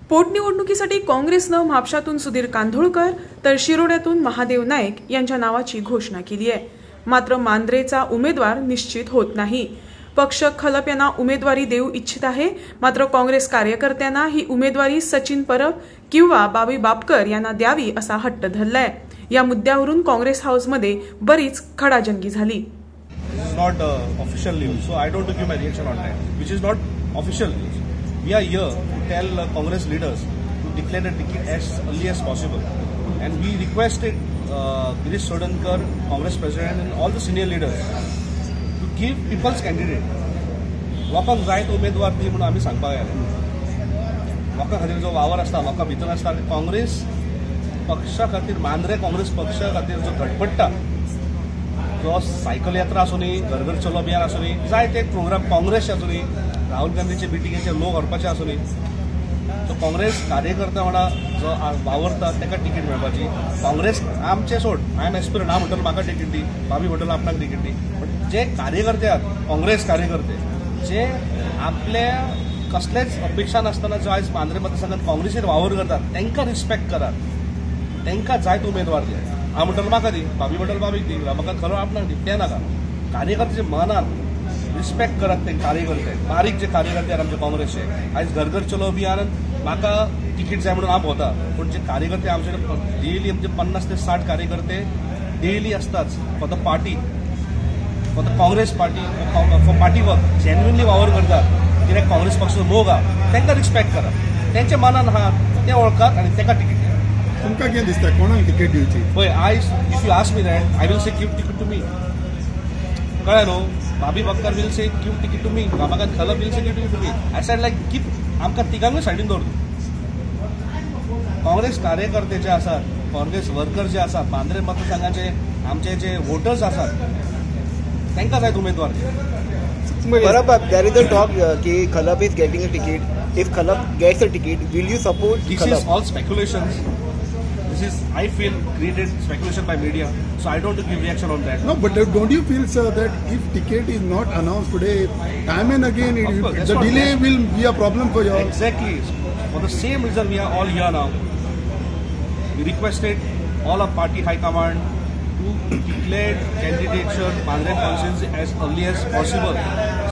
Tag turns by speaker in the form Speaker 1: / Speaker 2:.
Speaker 1: पोटनिवडणुकीसाठी काँग्रेसनं म्हापशातून सुधीर कांधोळकर तर शिरोड्यातून महादेव नाईक यांच्या नावाची घोषणा केली आहे. मात्र मांद्रेचा उमेदवार निश्चित होत नाही. पक्ष खलप यांना उमेदवारी देऊ इच्छित आहे. मात्र काँग्रेस कार्यकर्त्यांना ही उमेदवारी सचिन परब किंवा बाबी बापकर यांना द्यावी असा हट्ट धरलाय. या मुद्द्यावरून काँग्रेस हाऊसमध्ये बरीच खडाजंगी झाली.
Speaker 2: Not official news, so I don't give my reaction on that, which is not official news. We are here to tell Congress leaders to declare a ticket as early as possible, and we requested Girish Chodankar, Congress President, and all the senior leaders to give people's candidate. लोकांक जाय तो उमेदवार दी म्हणून आम्ही सांगपाक गेले. लोकां खातीर जो वावर आसता, लोकां भितर आसता, काँग्रेस पक्षा खातीर, मांद्रे काँग्रेस पक्षा खातीर जो धडपडटा, जो सायकल यात्रा आसूं न्ही, घर घर चलो अभियान आसूं न्ही, जायते प्रोग्राम काँग्रेस आसूं न्ही, राहुल गांधीचे मिटिंगेचे लोक व्हरपाचे आसूं न्ही, तो काँग्रेस कार्यकर्ता वांगडा जो वावरता ताका तिकीट मेळपाची. काँग्रेस आमचे सोड, आय एम एस्पिरंट, हांव म्हणटलो म्हाका तिकीट दी, भाभी म्हणटलो आपणाक तिकीट दी. पण जे कार्यकर्ते आहात, काँग्रेस कार्यकर्ते, जे आपल्या कसलेच अपेक्षा नासतना जो आयज मांद्रे मतदारसंघात काँग्रेसीर वावर करतात तांकां रिस्पेक्ट करात, तांकां जाय तो उमेदवार दियात. हांव म्हणटलो म्हाका दी, भाभी म्हणटलो भाभीक दी, म्हाका खरो आपणाक दी, तें नाका. कार्यकर्त्याचे मनान रिस्पेक्ट करात ते कार्यकर्ते, बारीक जे कार्यकर्ते आमचे काँग्रेसचे. आयज घर घर चलो अभियानात म्हाका तिकीट जाय म्हणून हांव भोंवता, पूण जे कार्यकर्ते आमचे डेली आमचे 50 ते 60 कार्यकर्ते डेली असतात for the party, for the Congress party, for party work, genuinely वावर करतात. कित्याक काँग्रेस पक्षाचो मोग आहा, तांकां रिस्पेक्ट करात, तेंचे मनान आहा ते वळखात आनी ताका तिकीट दियात.
Speaker 3: तुमकां कितें दिसता कोणाक तिकेट दिवची?
Speaker 2: पळय, if you ask me that, I will say give ticket to me. कळ्ळें न्हू? Bhabhi Bapkar will say give ticket to me, Ramakant Khalap will say give ticket to me. I said like keep आमकां तिगांकूय सायडीन दवर. काँग्रेस कार्यकर्ते जे आसात, काँग्रेस वर्कर जे आसात, मांद्रे मतदारसंघाचे आमचे जे वोटर्स आसात, तांकां जाय उमेदवार.
Speaker 4: बरोबर, देर इज अ टॉक की Khalap is getting a ticket. If Khalap gets a ticket, will you support
Speaker 2: This
Speaker 4: Khalap?
Speaker 2: is all speculations. This is, I feel, created speculation by media. So I don't give reaction on that.
Speaker 3: No, but don't you feel, sir, that if ticket is not announced today, time and again the delay will be a problem for you all?
Speaker 2: Exactly. For the same reason we are all here now. We requested all of party high command to declare candidature Mandre constituency as early as possible.